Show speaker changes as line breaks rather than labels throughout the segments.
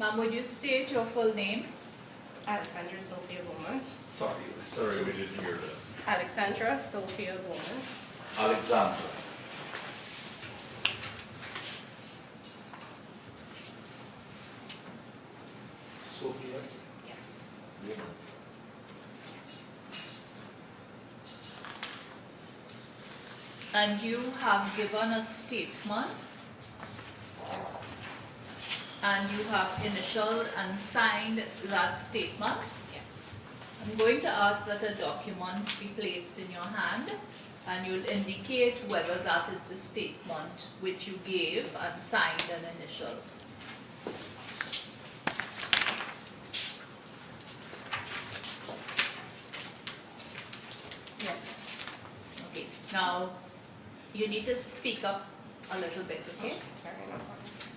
Ma'am, would you state your full name?
Alexandra Sophia Bowman.
Sorry, we didn't hear that.
Alexandra Sophia Bowman.
Alexandra.
Sophia.
Yes.
And you have given a statement
Yes.
and you have initialed and signed that statement.
Yes.
I'm going to ask that a document be placed in your hand and you'll indicate whether that is the statement which you gave and signed and initialed.
Yes.
Okay, now you need to speak up a little bit, okay?
Sorry, no problem.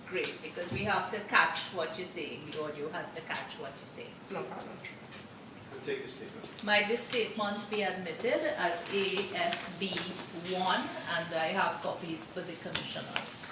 Great, because we have to catch what you're saying. The audio has to catch what you're saying.
No problem.
Take the statement.
Might this statement be admitted as ASB1 and I have copies for the commissioners.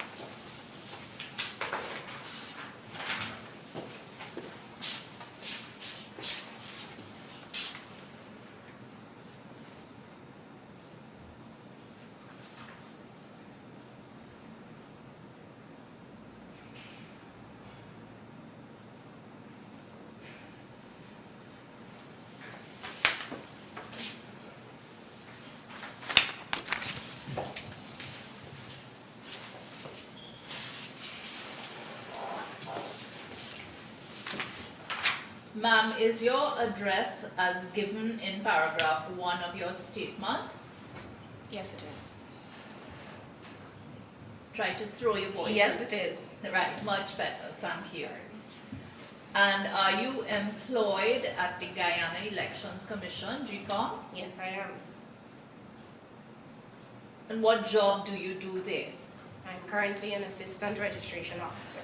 Ma'am, is your address as given in paragraph 1 of your statement?
Yes, it is.
Try to throw your voice.
Yes, it is.
Right, much better, thank you.
Sorry.
And are you employed at the Guyana Elections Commission, GECOM?
Yes, I am.
And what job do you do there?
I'm currently an assistant registration officer.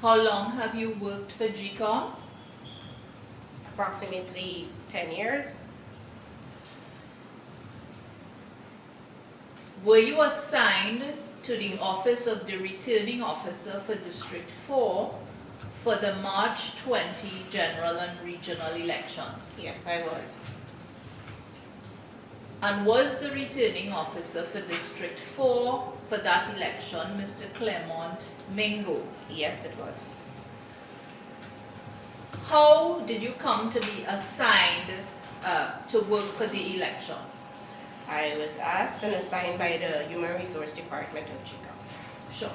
How long have you worked for GECOM?
Approximately 10 years.
Were you assigned to the office of the returning officer for District 4 for the March 20 general and regional elections?
Yes, I was.
And was the returning officer for District 4 for that election Mr. Clement Mingo?
Yes, it was.
How did you come to be assigned to work for the election?
I was asked and assigned by the Human Resource Department of GECOM.
Sure.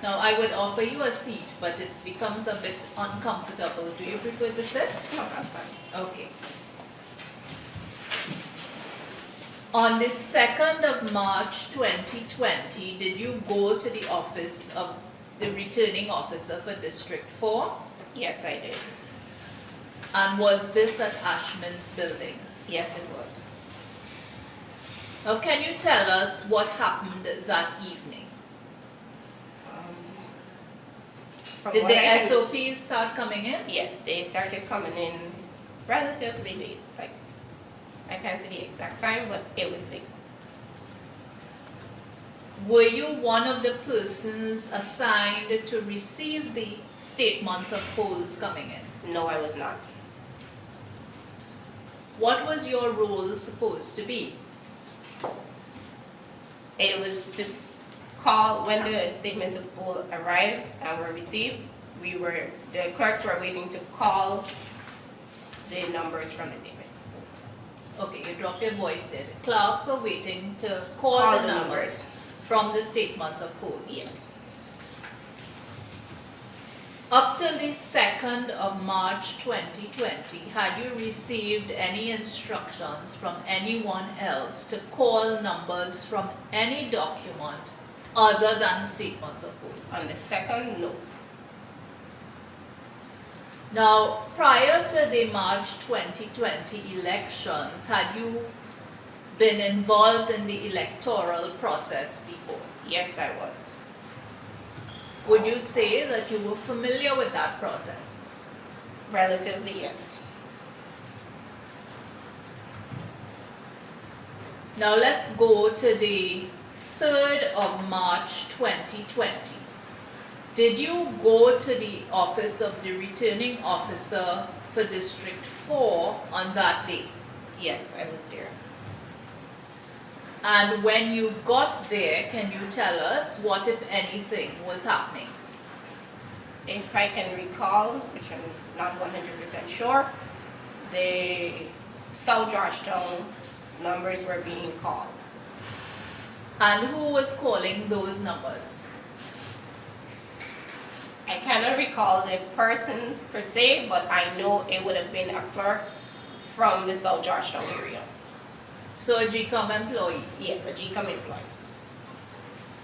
Now I would offer you a seat, but it becomes a bit uncomfortable. Do you prefer to sit?
No, that's fine.
Okay. On the 2nd of March 2020, did you go to the office of the returning officer for District 4?
Yes, I did.
And was this at Ashman's building?
Yes, it was.
Now can you tell us what happened that evening?
From
Did
what
the
I can-
SOPs start coming in?
Yes, they started coming in relatively late. Like, I can't say the exact time, but it was late.
Were you one of the persons assigned to receive the statements of polls coming in?
No, I was not.
What was your role supposed to be?
It was to call when the statements of poll arrived and were received. The clerks were waiting to call the numbers from the statements of poll.
Okay, you dropped your voice there. The clerks were waiting to call
Call
the
the
numbers
numbers.
from the statements of polls.
Yes.
Up till the 2nd of March 2020, had you received any instructions from anyone else to call numbers from any document other than statements of polls?
On the 2nd, no.
Now, prior to the March 2020 elections, had you been involved in the electoral process before?
Yes, I was.
Would you say that you were familiar with that process?
Relatively, yes.
Now let's go to the 3rd of March 2020. Did you go to the office of the returning officer for District 4 on that day?
Yes, I was there.
And when you got there, can you tell us what, if anything, was happening?
If I can recall, which I'm not 100% sure, the South Georgetown numbers were being called.
And who was calling those numbers?
I cannot recall the person per se, but I know it would have been a clerk from the South Georgetown area.
So a GECOM employee.
Yes, a GECOM employee.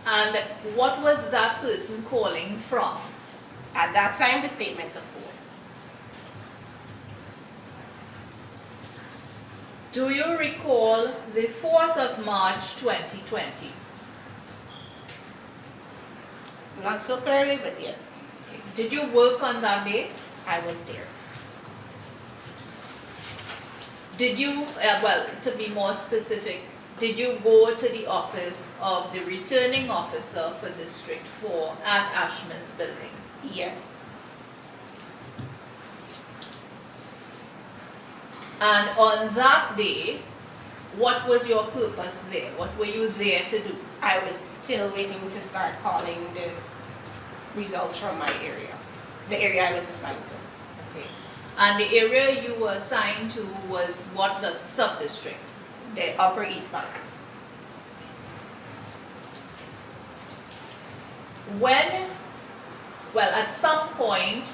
And what was that person calling from?
At that time, the statements of pool.
Do you recall the 4th of March 2020?
Not so clearly, but yes,
Did you work on that day?
I was there.
Did you, well, to be more specific, did you go to the office of the returning officer for District 4 at Ashman's building?
Yes.
And on that day, what was your purpose there? What were you there to do?
I was still waiting to start calling the results from my area, the area I was assigned to.
Okay. And the area you were assigned to was what the sub-district?
The Upper East Bank.
When, well, at some point,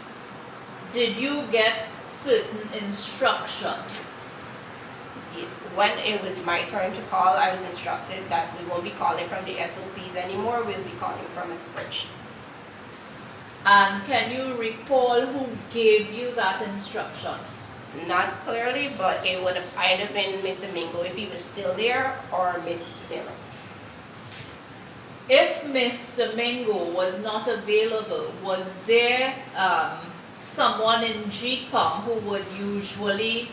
did you get certain instructions?
When it was my turn to call, I was instructed that we won't be calling from the SOPs anymore, we'll be calling from a spreadsheet.
And can you recall who gave you that instruction?
Not clearly, but it would have either been Mr. Mingo if he was still there, or Miss Miller.
If Mr. Mingo was not available, was there someone in GECOM who would usually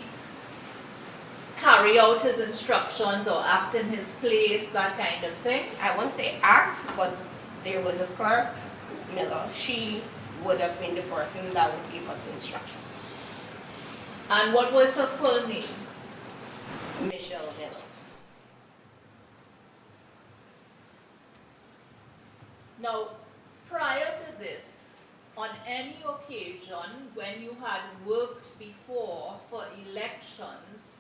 carry out his instructions or act in his place, that kind of thing?
I won't say act, but there was a clerk, Miss Miller. She would have been the person that would give us instructions.
And what was her full name?
Michelle Miller.
Now, prior to this, on any occasion when you had worked before for elections,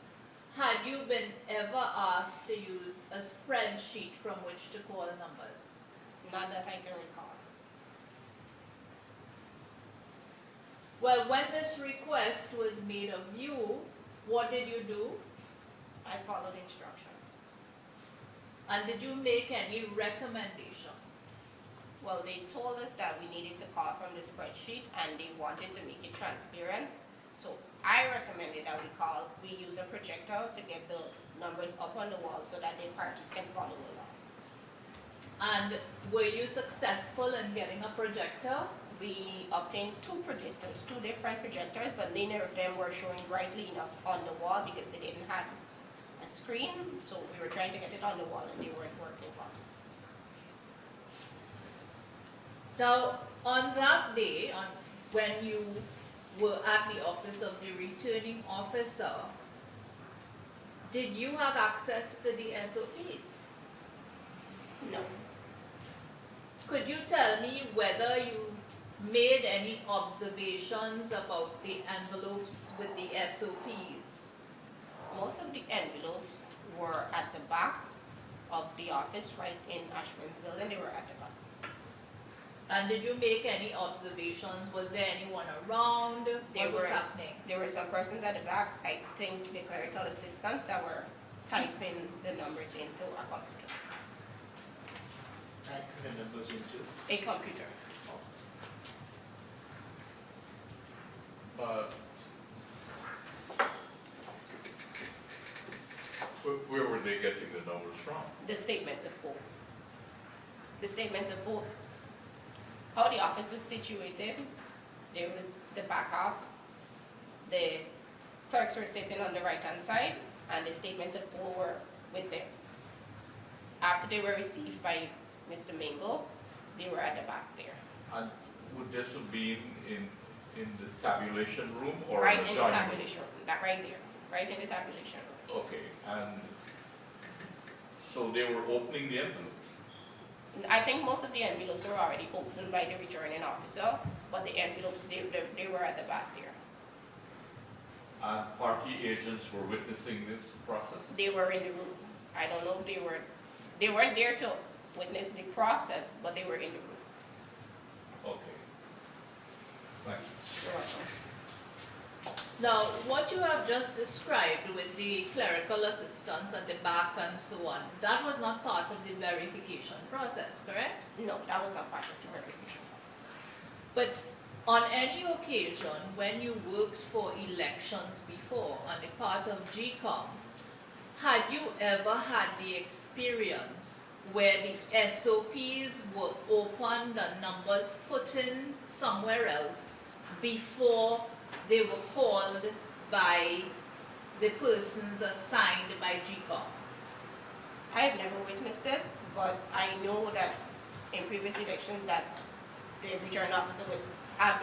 had you been ever asked to use a spreadsheet from which to call numbers?
Not that I can recall.
Well, when this request was made of you, what did you do?
I followed instructions.
And did you make any recommendation?
Well, they told us that we needed to call from the spreadsheet and they wanted to make it transparent. So I recommended that we use a projector to get the numbers up on the wall so that the parties can follow along.
And were you successful in getting a projector?
We obtained two projectors, two different projectors, but neither of them were showing brightly enough on the wall because they didn't have a screen. So we were trying to get it on the wall and they weren't working properly.
Now, on that day, when you were at the office of the returning officer, did you have access to the SOPs?
No.
Could you tell me whether you made any observations about the envelopes with the SOPs?
Most of the envelopes were at the back of the office, right in Ashman's building. They were at the back.
And did you make any observations? Was there anyone around? What was happening?
There were some persons at the back, I think the clerical assistants that were typing the numbers into a computer.
Typing the numbers into.
A computer.
Where were they getting the numbers from?
The statements of vote. The statements of vote. How the office was situated, there was the back off. The clerks were sitting on the right-hand side, and the statements of vote were with them. After they were received by Mr. Mingo, they were at the back there.
And would this have been in the tabulation room or
Right
the
in the
joint room?
tabulation room, that right there, right in the tabulation room.
Okay, and so they were opening the envelopes?
I think most of the envelopes were already opened by the returning officer, but the envelopes, they were at the back there.
And party agents were witnessing this process?
They were in the room. I don't know if they weren't there to witness the process, but they were in the room.
Okay. Thank you.
You're welcome.
Now, what you have just described with the clerical assistants at the back and so on, that was not part of the verification process, correct?
No, that was not part of the verification process.
But on any occasion, when you worked for elections before on the part of GECOM, had you ever had the experience where the SOPs were opened and numbers put in somewhere else before they were called by the persons assigned by GECOM?
I have never witnessed it, but I know that in previous elections that the return officer would have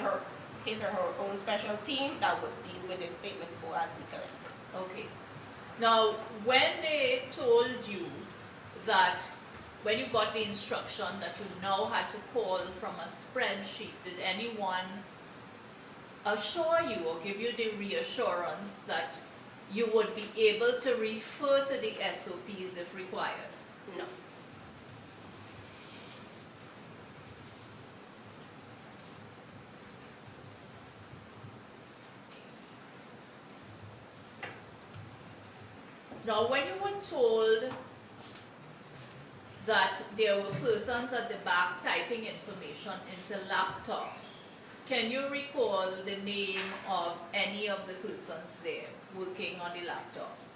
his or her own special team that would deal with the statements for as they collected.
Okay. Now, when they told you that, when you got the instruction that you now had to call from a spreadsheet, did anyone assure you or give you the reassurance that you would be able to refer to the SOPs if required?
No.
Now, when you were told that there were persons at the back typing information into laptops, can you recall the name of any of the persons there working on the laptops?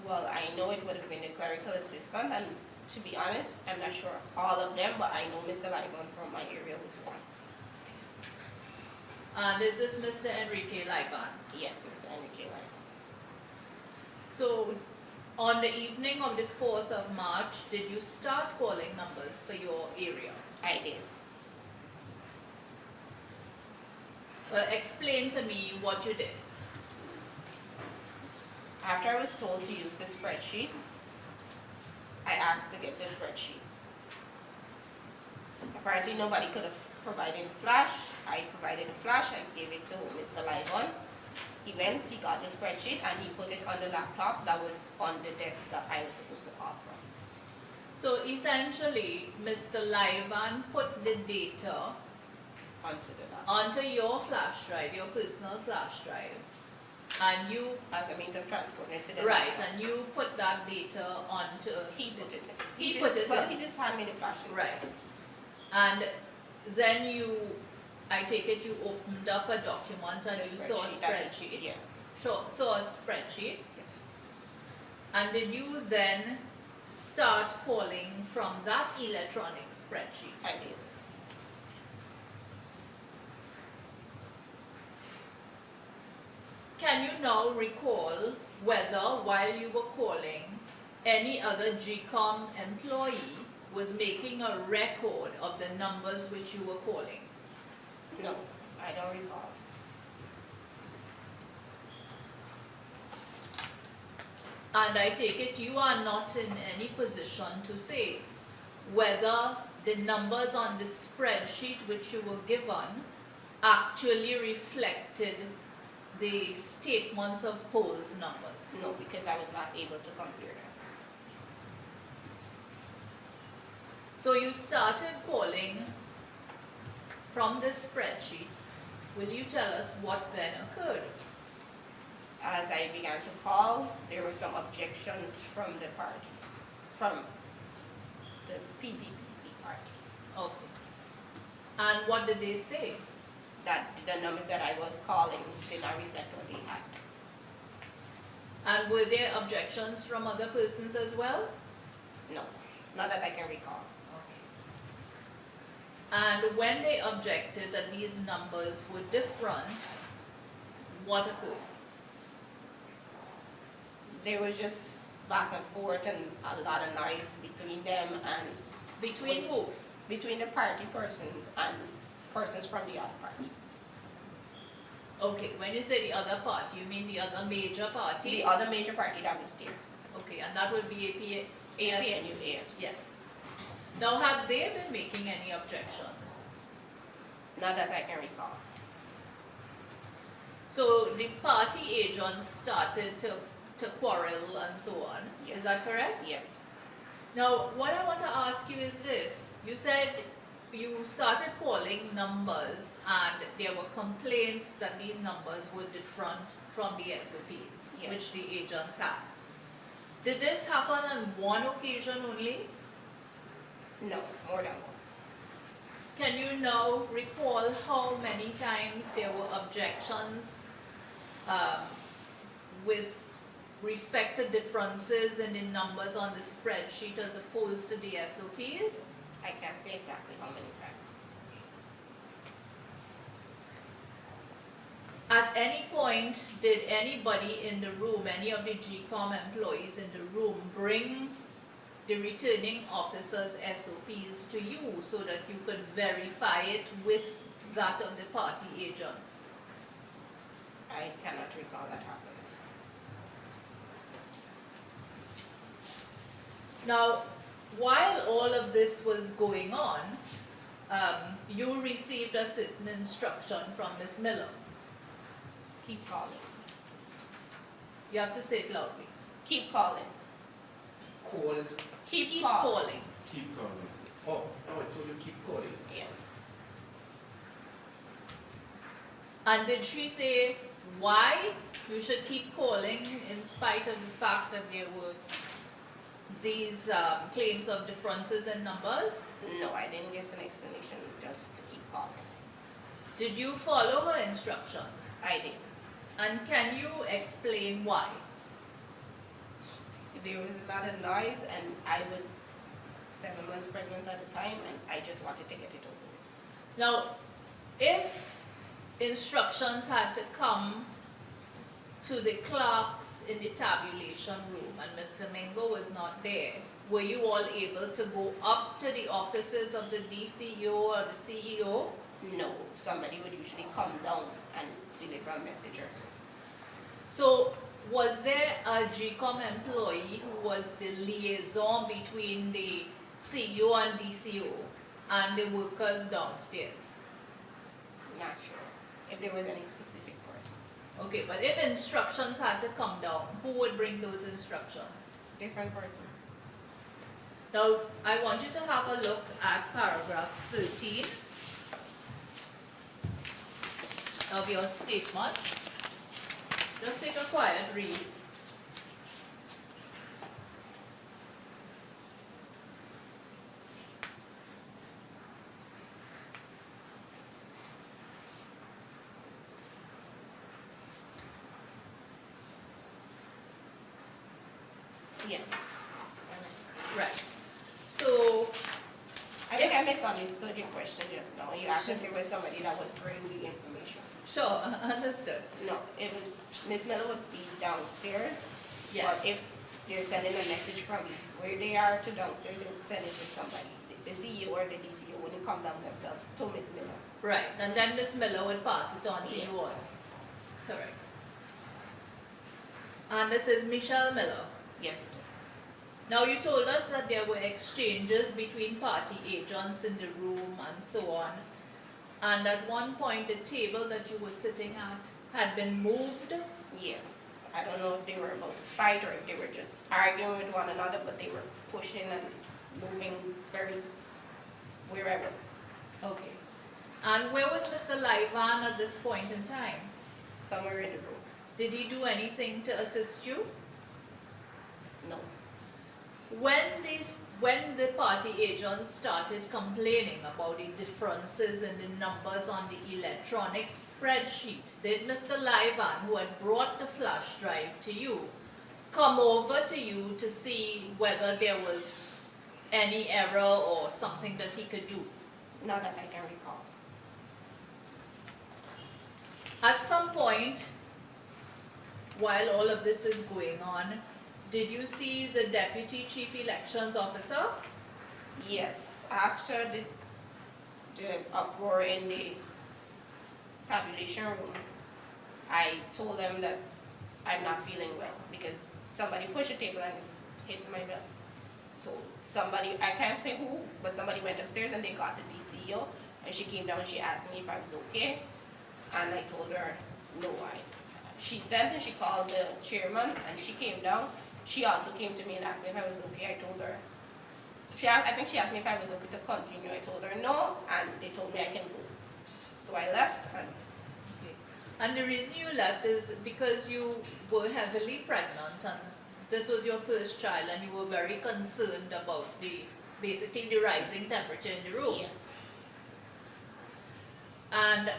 Well, I know it would have been the clerical assistant, and to be honest, I'm not sure all of them, but I know Mr. Ligon from my area was one.
And is this Mr. Enrique Liban?
Yes, Mr. Enrique Ligon.
So, on the evening of the 4th of March, did you start calling numbers for your area?
I did.
Well, explain to me what you did.
After I was told to use the spreadsheet, I asked to get the spreadsheet. Apparently nobody could have provided a flash. I provided a flash, I gave it to Mr. Ligon. He went, he got the spreadsheet, and he put it on the laptop that was on the desk that I was supposed to call from.
So essentially, Mr. Livan put the data
Onto the laptop.
onto your flash drive, your personal flash drive, and you,
As a means of transporting it to the
right,
laptop.
and you put that data onto,
He put it in.
He put it
Well,
in.
he just handed me the flash.
right. And then you, I take it you opened up a document and
The
you saw a
that-
spreadsheet?
Yeah,
Saw a spreadsheet,
yes.
and did you then start calling from that electronic spreadsheet?
I did.
Can you now recall whether, while you were calling, any other GECOM employee was making a record of the numbers which you were calling?
No, I don't recall.
And I take it you are not in any position to say whether the numbers on the spreadsheet which you were given actually reflected the statements of polls numbers.
No, because I was not able to compare them.
So you started calling from this spreadsheet. Will you tell us what then occurred?
As I began to call, there were some objections from the party, from the PPPC party,
Okay. And what did they say?
that the numbers that I was calling did not reflect what they had.
And were there objections from other persons as well?
No, not that I can recall.
Okay. And when they objected that these numbers were different, what occurred?
There was just back and forth and a lot of noise between them and
Between who?
between the party persons and persons from the other party.
Okay, when you say the other party, you mean the other major party?
The other major party that was there,
Okay, and that would be
AP and UAFs.
Yes. Now, have they been making any objections?
Not that I can recall.
So the party agents started to quarrel and so on.
Yes.
Is that correct?
Yes.
Now, what I want to ask you is this. You said you started calling numbers and there were complaints that these numbers were different from the SOPs,
Yes.
which the agents had. Did this happen on one occasion only?
No, more than one.
Can you now recall how many times there were objections with respect to differences in the numbers on the spreadsheet as opposed to the SOPs?
I can't say exactly how many times.
At any point, did anybody in the room, any of the GECOM employees in the room, bring the returning officer's SOPs to you so that you could verify it with that of the party agents?
I cannot recall that happening.
Now, while all of this was going on, you received a certain instruction from Ms. Miller.
Keep calling.
You have to say it loudly.
Keep calling.
Call.
Keep calling.
calling.
Keep calling.
Oh, no, I told you keep calling.
Yeah.
And did she say why you should keep calling in spite of the fact that there were these claims of differences in numbers?
No, I didn't get an explanation, just to keep calling.
Did you follow her instructions?
I did.
And can you explain why?
There was a lot of noise and I was 7 months pregnant at the time and I just wanted to get it over with.
Now, if instructions had to come to the clerks in the tabulation room and Mr. Mingo was not there, were you all able to go up to the offices of the DCO or the CEO?
No, somebody would usually come down and deliver a message or so.
So, was there a GECOM employee who was the liaison between the CEO and DCO and the workers downstairs?
Not sure if there was any specific person.
Okay, but if instructions had to come down, who would bring those instructions?
Different persons.
Now, I want you to have a look at paragraph 13 of your statement. Just take a quiet read.
Yeah.
Right. So,
I think I misunderstood your question just now. You asked if there was somebody that would bring the information.
sure, understood.
No, it was, Miss Miller would be downstairs.
Yes.
But if they're sending a message from where they are to downstairs, they would send it to somebody. The CEO or the DCO wouldn't come down themselves to Miss Miller.
Right, and then Miss Miller would pass it on to
Yes.
you all. Correct. And this is Michelle Miller.
Yes, it is.
Now, you told us that there were exchanges between party agents in the room and so on. And at one point, the table that you were sitting at had been moved.
Yeah. I don't know if they were about to fight or if they were just arguing with one another, but they were pushing and moving very where I was.
Okay. And where was Mr. Livan at this point in time?
Somewhere in the room.
Did he do anything to assist you?
No.
When the party agents started complaining about the differences in the numbers on the electronic spreadsheet, did Mr. Livan, who had brought the flash drive to you, come over to you to see whether there was any error or something that he could do?
Not that I can recall.
At some point, while all of this is going on, did you see the Deputy Chief Elections Officer?
Yes. After the the uproar in the tabulation room, I told them that I'm not feeling well because somebody pushed the table and hit my belt. So somebody, I can't say who, but somebody went upstairs and they got the DCO, and she came down and she asked me if I was okay, and I told her no. She sent and she called the chairman and she came down. She also came to me and asked me if I was okay. I told her. I think she asked me if I was okay to continue. I told her no, and they told me I can go. So I left, and
Okay. And the reason you left is because you were heavily pregnant and this was your first child and you were very concerned about basically the rising temperature in the room.
yes,
And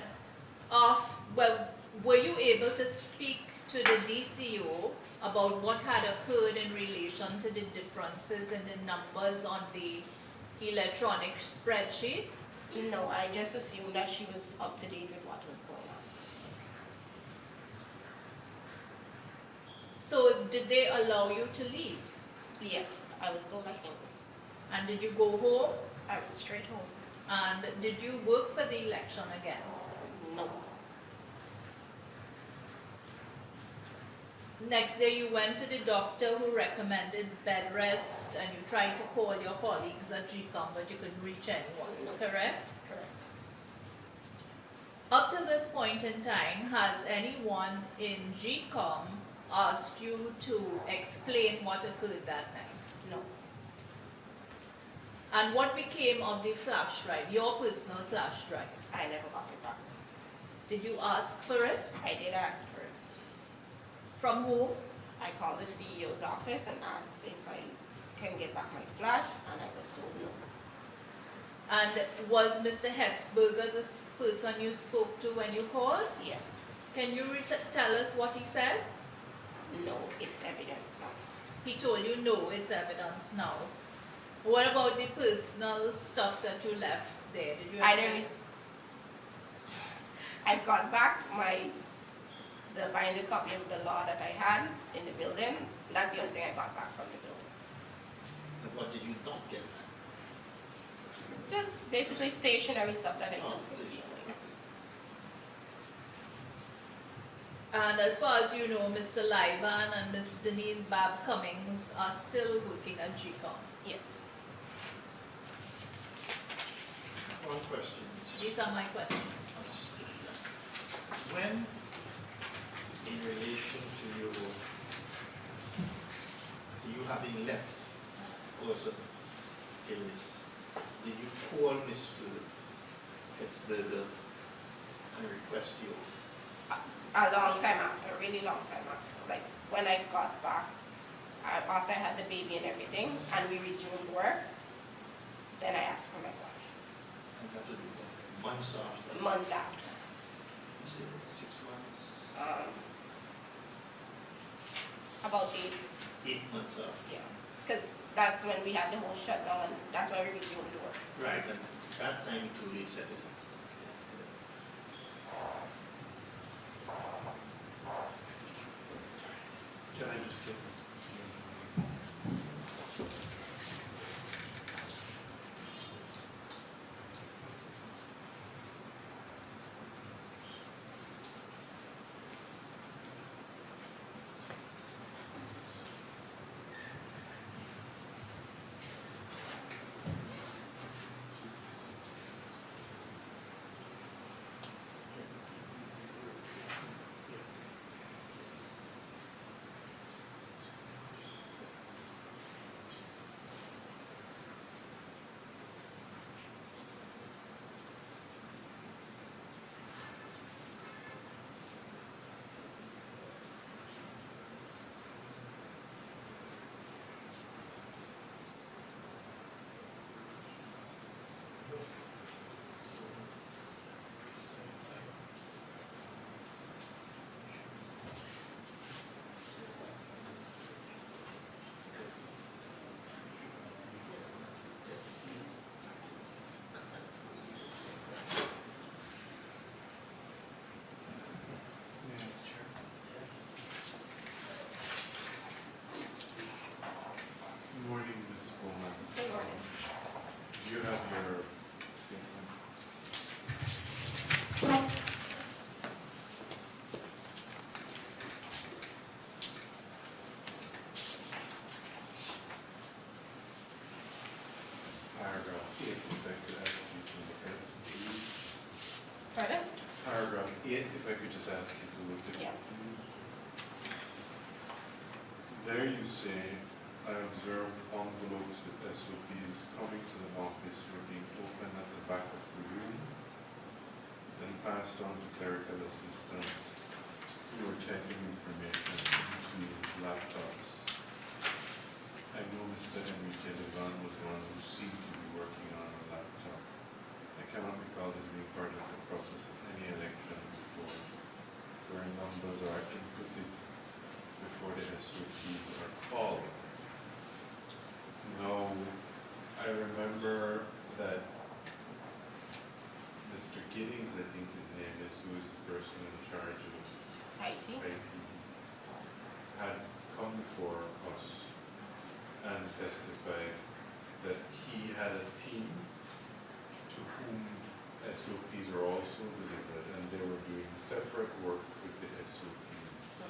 were you able to speak to the DCO about what had occurred in relation to the differences in the numbers on the electronic spreadsheet?
no, I just assumed that she was up to date with what was going on.
So did they allow you to leave?
Yes, I was told I can go.
And did you go home?
I went straight home.
And did you work for the election again?
No,
Next day you went to the doctor who recommended bed rest and you tried to call your colleagues at GECOM but you couldn't reach anyone, correct?
correct.
Up to this point in time, has anyone in GECOM asked you to explain what occurred that night?
No,
And what became of the flash drive, your personal flash drive?
I never got it back.
Did you ask for it?
I did ask for it.
From whom?
I called the CEO's office and asked if I can get back my flash, and I was told no.
And was Mr. Hetzberger the person you spoke to when you called?
Yes,
Can you tell us what he said?
no, it's evidence now.
He told you no, it's evidence now. What about the personal stuff that you left there? Did you
I
ever-
never. I got back the binded copy of the law that I had in the building. That's the only thing I got back from the building.
And what did you not get back?
Just basically stationary stuff that I
Oh,
took.
stationery.
And as far as you know, Mr. Livan and Miss Denise Bab Cummings are still working at GECOM.
Yes.
One question.
These are my questions.
When, in relation to you having left because of illness, did you call Mr. Hetzberger and request you?
A long time after, a really long time after. Like when I got back, after I had the baby and everything, and we resumed work, then I asked for my flash.
And that would be what, months after?
Months after.
You say 6 months?
About 8,
8 months after?
yeah. Because that's when we had the whole shutdown, that's when we resumed work.
Right, and that time included evidence.
Can I just get?
Pardon?
Paragraph 8, if I could just ask you to look at
Yeah.
it. There you say, I observed envelopes with SOPs coming to the office were being opened at the back of the room, then passed on to clerical assistants who were typing information into laptops. I know Mr. Enrique Levan was one who seemed to be working on a laptop. I cannot recall this being part of the process of any election before, where numbers are inputted before the SOPs are called. Now, I remember that Mr. Giddings, I think his name is, who is the person in charge of
IT?
IT, had come before us and testified that he had a team to whom SOPs are also delivered, and they were doing separate work with the SOPs.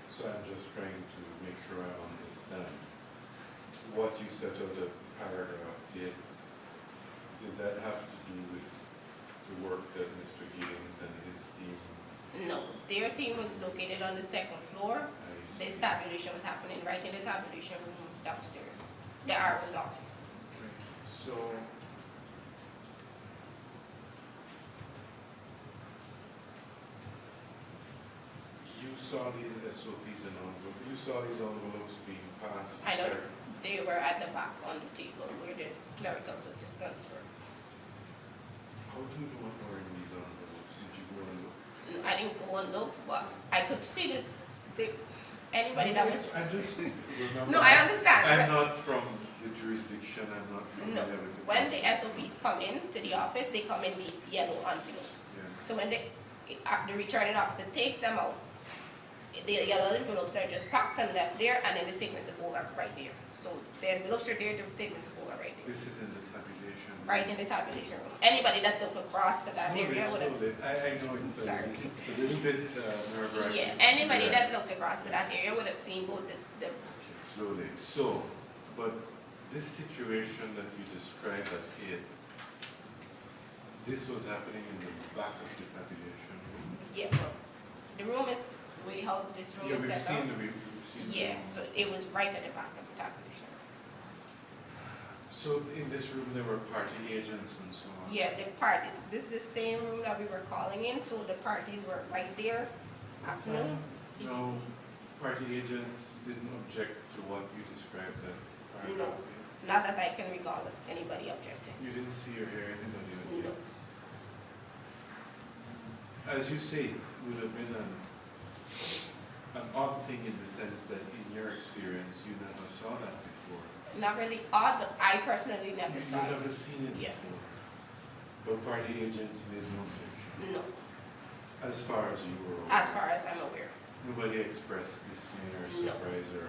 So I'm just trying to make sure I understand what you said of the paragraph 8. Did that have to do with the work that Mr. Giddings and his team?
No, their team was located on the second floor.
I
This
see.
tabulation was happening right in the tabulation room downstairs, the RO's office.
So, you saw these SOPs and envelopes, you saw these envelopes being passed?
I know
there.
they were at the back on the table where the clerical assistants were.
How do you know what were in these envelopes? Did you go and look?
I didn't go and look, but I could see that anybody that was.
I'm just, remember.
No, I understand.
I'm not from the jurisdiction, I'm not
No,
familiar with the
when the
process.
SOPs come in to the office, they come in these yellow envelopes.
Yeah.
So when the returning officer takes them out, the yellow envelopes are just packed and left there, and then the statements of all are right there. So the envelopes are there, the statements of all are right there.
This is in the tabulation.
Right in the tabulation room. Anybody that looked across to that
Slowly,
area would have.
slowly. I know it's
Sorry.
it's a little bit nerve-wracking.
Yeah, anybody
Yeah.
that looked across to that area would have seen both the
Okay, slowly. So, but this situation that you described at 8, this was happening in the back of the tabulation room?
yeah, well, the room is, the way how this room
Yeah,
is
we've
set up.
seen the
Yeah,
room.
so it was right at the back of the tabulation room.
So in this room, there were party agents and so on?
Yeah, the party, this is the same room that we were calling in, so the parties were right there. Afternoon.
No, party agents didn't object to what you described then?
No. Not that I can recall that anybody objected.
You didn't see or hear anybody object?
No.
As you say, it would have been an odd thing in the sense that in your experience, you never saw that before.
Not really odd, but I personally never
You've
saw it.
never seen it
Yeah.
before. But party agents made no objection,
No,
as far as you were aware.
as far as I'm aware.
Nobody expressed dismay or
No.
surprise or,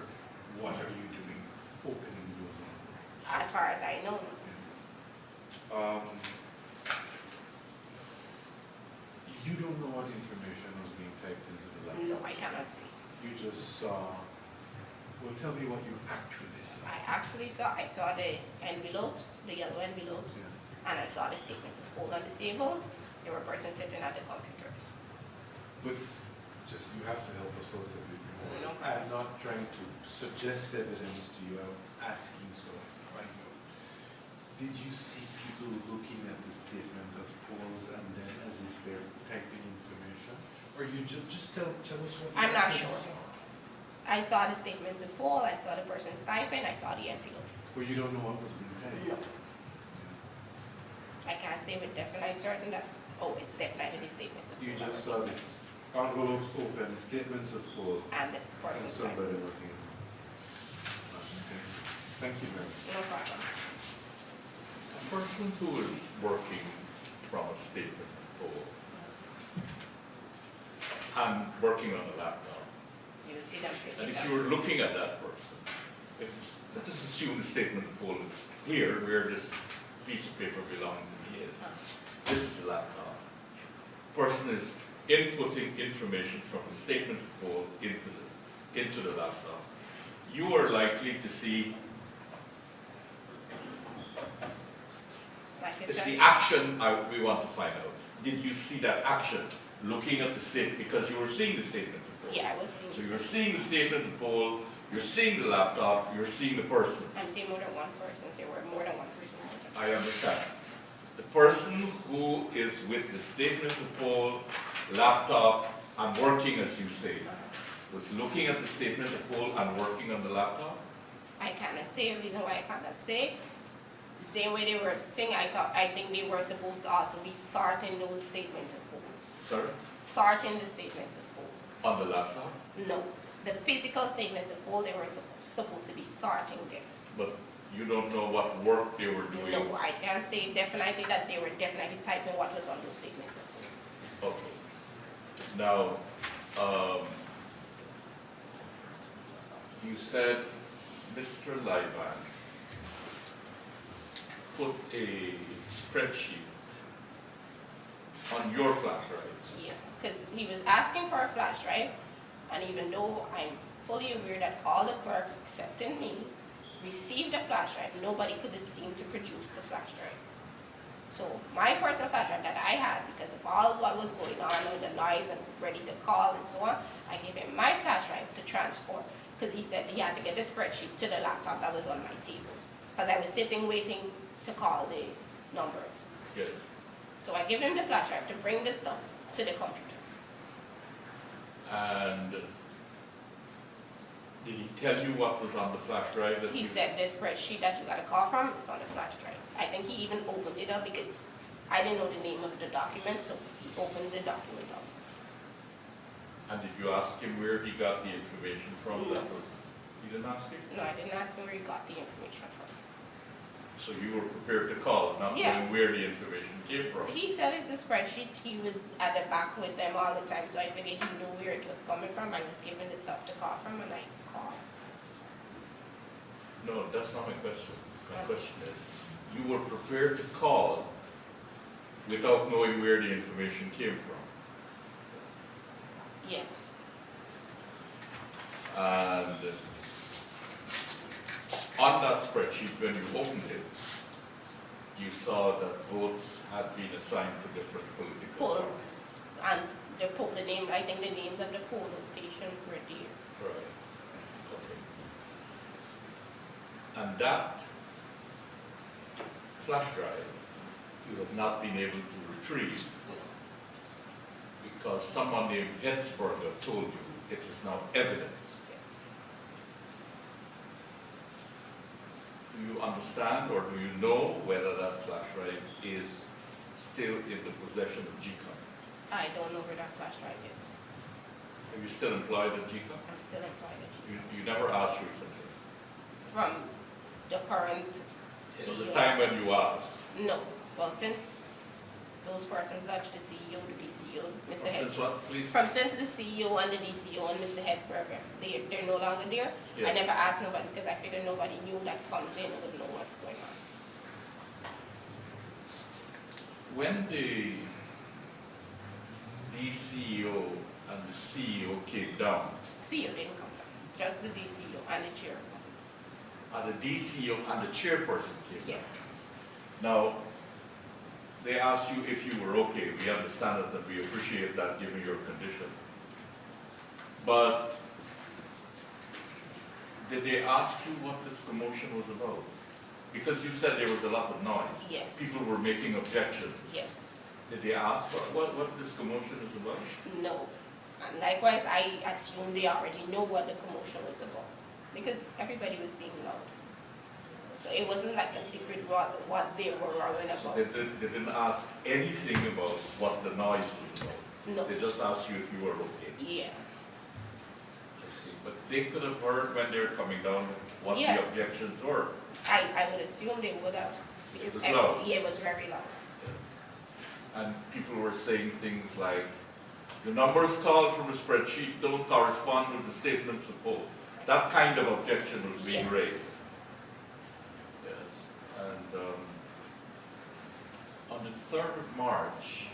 what are you doing opening those envelopes?
As far as I know.
You don't know what information was being typed into the laptop?
No, I cannot see.
You just saw, well, tell me what you actually saw.
I saw the envelopes, the yellow envelopes,
Yeah.
and I saw the statements of hold on the table. There were persons sitting at the computers.
But just, you have to help us out a bit more.
No.
I'm not trying to suggest evidence to you, I'm asking so I can find out. Did you see people looking at the statement of polls and then as if they're typing information? Or you just tell us what you
I'm not
actually
sure.
saw?
I saw the statements of poll, I saw the persons typing, I saw the envelope.
Well, you don't know what was being typed?
No, I can't say with definite certain that, oh, it's definitely the statements of poll.
You just saw the envelopes open, statements of poll,
And the
and
persons
somebody
typing.
looking. Okay. Thank you very much.
No problem.
A person who is working from a statement pool and working on a laptop,
You will see them
and
picking
if
up.
you were looking at that person, let us assume the statement pool is here, where this piece of paper belonging to me is. This is the laptop. Person is inputting information from the statement pool into the laptop. You are likely to see
Like I
it's
said,
the action we want to find out. did you see that action? Looking at the statement, because you were seeing the statement of poll.
Yeah, I was seeing.
So you're seeing the statement of poll, you're seeing the laptop, you're seeing the person.
I'm seeing more than one person. There were more than one person.
I understand. The person who is with the statement of poll, laptop, and working, as you say, was looking at the statement of poll and working on the laptop?
I cannot say a reason why I cannot say. The same way they were saying, I think they were supposed to also be sorting those statements of poll.
Sorry?
Sorting the statements of poll.
On the laptop?
No, the physical statements of poll, they were supposed to be sorting them.
But you don't know what work they were doing?
No, I can't say definitely that they were definitely typing what was on those statements of poll.
Okay. Now, you said Mr. Lyban put a spreadsheet on your flash drive.
Yeah, because he was asking for a flash drive, and even though I'm fully aware that all the clerks excepting me received a flash drive, nobody could have seemed to produce the flash drive. So my personal flash drive that I had, because of all what was going on and the noise and ready to call and so on, I gave him my flash drive to transfer, because he said he had to get the spreadsheet to the laptop that was on my table, because I was sitting waiting to call the numbers.
Good.
So I gave him the flash drive to bring the stuff to the computer.
And did he tell you what was on the flash drive?
He said the spreadsheet that you got a call from is on the flash drive. I think he even opened it up because I didn't know the name of the document, so he opened the document up.
And did you ask him where he got the information from?
No.
You didn't ask him?
No, I didn't ask him where he got the information from.
So you were prepared to call, not
Yeah.
knowing where the information came from?
He said it's a spreadsheet. He was at the back with them all the time, so I figured he knew where it was coming from. I was given the stuff to call from, and I called.
No, that's not my question. My question is, you were prepared to call without knowing where the information came from.
Yes.
And on that spreadsheet, when you opened it, you saw that votes had been assigned to different political
Poll.
parties.
And the name, I think the names of the polling stations were there.
Right. Okay. And that flash drive, you have not been able to retrieve because someone named Hensberger told you it is now evidence. Do you understand or do you know whether that flash drive is still in the possession of GECOM?
I don't know where that flash drive is.
Are you still employed at GECOM?
I'm still employed at GECOM.
You never asked recently?
From the current
So
CEO.
the time when you asked?
No. Well, since those persons left, the CEO, the DCO, Mr.
Since
Hesberger.
what, please?
Since the CEO and the DCO and Mr. Hesberger, they're no longer there.
Yeah.
I never asked nobody because I figured nobody knew that comes in would know what's going on.
When the DCO and the CEO came down,
CEO didn't come down, just the DCO and the chair.
the DCO and the chairperson came
Yeah.
down. Now, they asked you if you were okay. We understand it and we appreciate that given your condition. But did they ask you what this commotion was about? Because you said there was a lot of noise.
Yes.
People were making objections.
Yes.
Did they ask what this commotion is about?
No. And likewise, I assume they already know what the commotion was about because everybody was being loud. So it wasn't like a secret what they were worrying about.
They didn't ask anything about what the noise was about.
No.
They just asked you if you were okay.
Yeah.
I see. But they could have heard when they were coming down what
Yeah.
the objections were.
I would assume they would have. Because
was loud.
Yeah, it was very loud.
And people were saying things like, the numbers called from the spreadsheet don't correspond with the statements of poll. That kind of objection was being
Yes.
raised. Yes. And on the 3rd of March,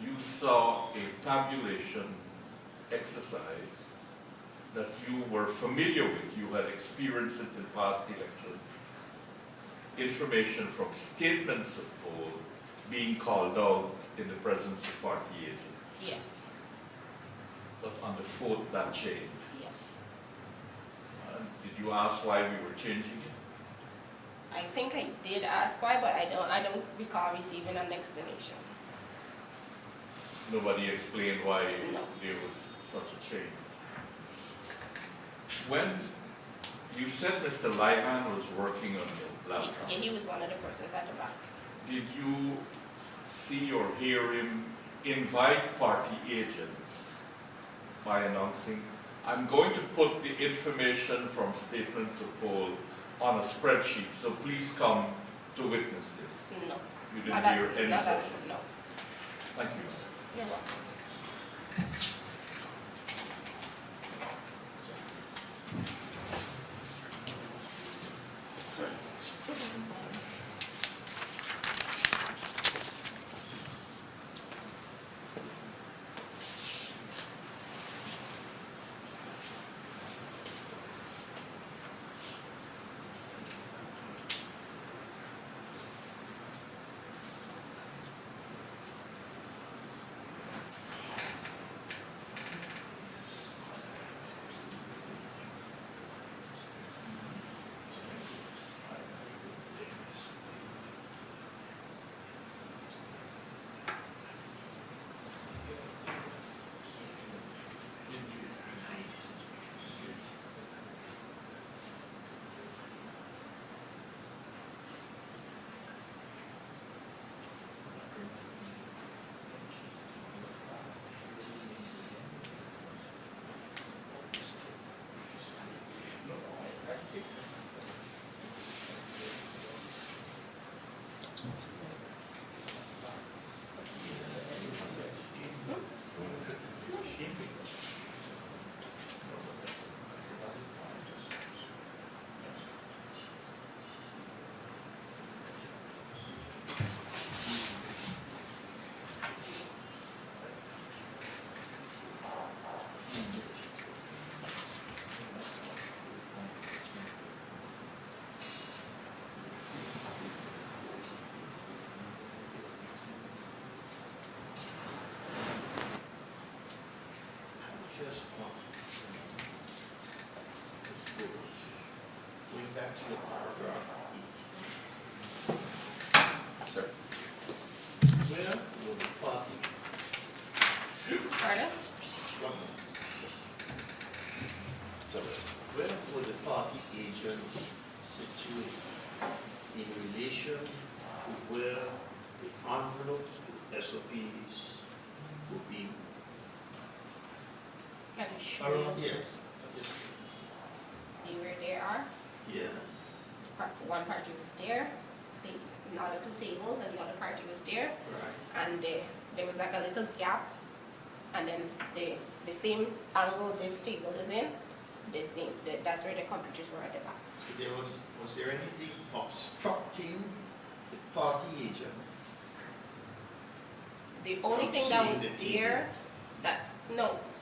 you saw a tabulation exercise that you were familiar with. You had experienced it in past elections. Information from statements of poll being called out in the presence of party agents.
Yes,
But on the 4th, that changed.
yes.
Did you ask why we were changing it?
I think I did ask why, but I don't recall receiving an explanation.
Nobody explained why
No.
there was such a change. When you said Mr. Lyman was working on the laptop,
Yeah, he was one of the persons at the back.
did you see or hear him invite party agents by announcing, I'm going to put the information from statements of poll on a spreadsheet, so please come to witness this?
No.
You didn't hear any
Not
such?
that- No.
Thank you.
You're welcome.
Just this goes, going back to the paragraph E.
Sir.
Where will the party,
Pardon?
one moment,
Sir.
where will the party agents situate in relation to where the envelopes with SOPs will be?
Can I show
Around,
you?
yes, at this place.
See where they are?
Yes,
One party was there, see, another two tables, and the other party was there.
right.
And there was like a little gap, and then the same angle this table is in, that's where the computers were at the back.
So was there anything obstructing the party agents?
The only
From
thing that
seeing
was
the TV.
there,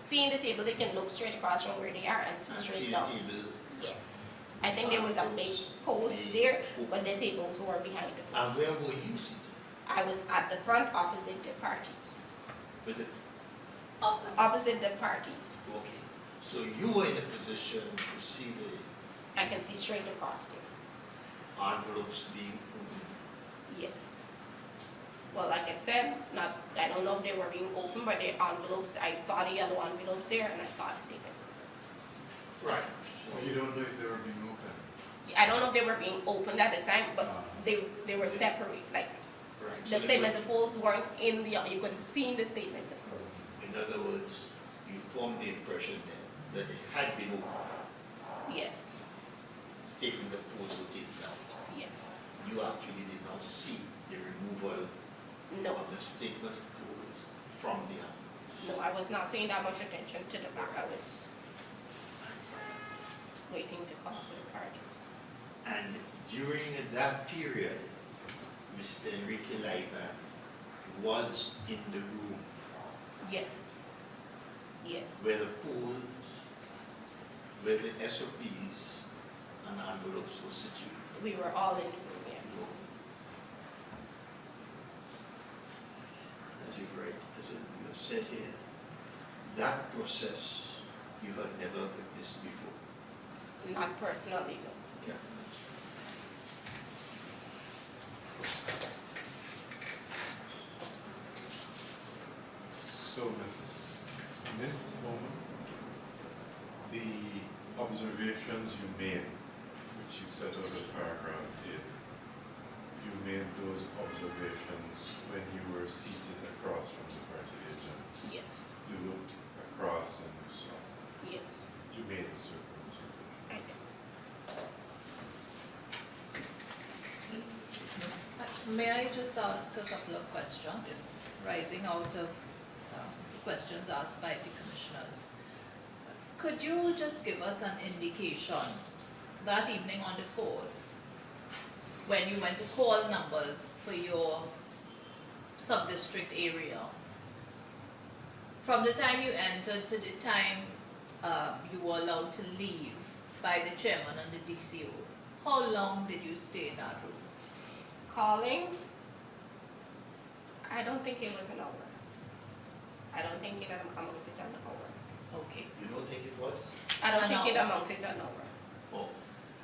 seeing the table, they can look straight across from where they are and see
And
straight
see the
down.
table,
Yeah. I think there was a big post there, but the tables were behind the
and
post.
where were you seated?
I was at the front opposite the parties,
With the,
opposite the parties.
okay, so you were in a position to see the
I can see straight across there.
envelopes being opened.
Yes. Well, like I said, I don't know if they were being opened, but the envelopes, I saw the yellow envelopes there and I saw the statements.
Right.
Well, you don't know if they were being open.
I don't know if they were being opened at the time, but they were separate, like
Right.
the
So they
statements of polls weren't in the, you could see the statements of polls.
in other words, you formed the impression then that it had been opened,
Yes,
statement of polls were taken out.
yes.
You actually did not see the removal
No,
of the statement of polls from the envelopes.
no, I was not paying that much attention to the back. I was waiting to call for the parties.
And during that period, Mr. Enrique Laiban was in the room
Yes. Yes.
where the polls, where the SOPs and envelopes were situated.
We were all in the room, yes.
you've read, as you have said here, that process you had never witnessed before.
Not personally, no.
Yeah.
So, Miss Bowman, the observations you made, which you set out in paragraph 8, you made those observations when you were seated across from the party agents.
Yes,
You looked across and you saw.
yes,
You made certain observations.
I did.
May I just ask a couple of questions, rising out of questions asked by the commissioners? Could you just give us an indication that evening on the 4th, when you went to call numbers for your sub-district area, from the time you entered to the time you were allowed to leave by the chairman and the DCO, how long did you stay in that room?
Calling, I don't think it was an hour. I don't think it amounted to an hour.
Okay.
You don't think it was?
I don't
An
think it
hour.
amounted to an hour.
Oh,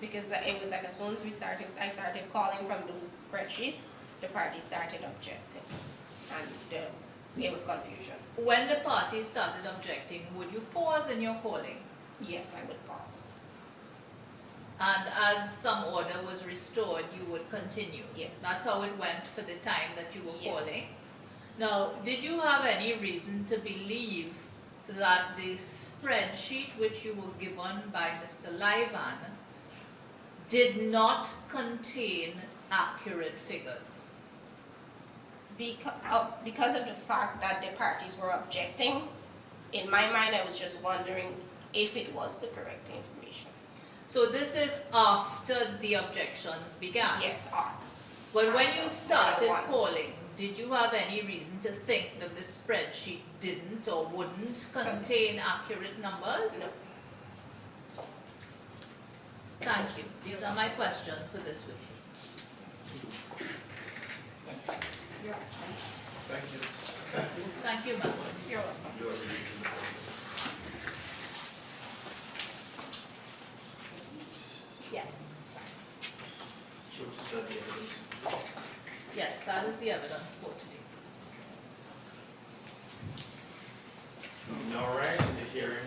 Because it was like as soon as I started calling from those spreadsheets, the party started objecting. And it was confusion.
When the party started objecting, would you pause in your calling?
Yes, I would pause.
And as some order was restored, you would continue?
Yes.
That's how it went for the time that you were
Yes.
calling? Now, did you have any reason to believe that the spreadsheet which you were given by Mr. Livan did not contain accurate figures?
Because of the fact that the parties were objecting, in my mind I was just wondering if it was the correct information.
So this is after the objections began?
Yes,
But when you
after
started
one.
calling, did you have any reason to think that the spreadsheet didn't or wouldn't contain accurate numbers?
no.
Thank you. These are my questions for this witness.
You're
thank you.
Thank you, ma'am.
welcome.
You are really.
Yes.
It's true to study evidence.
Yes, that is the evidence for today.
All right, in the hearing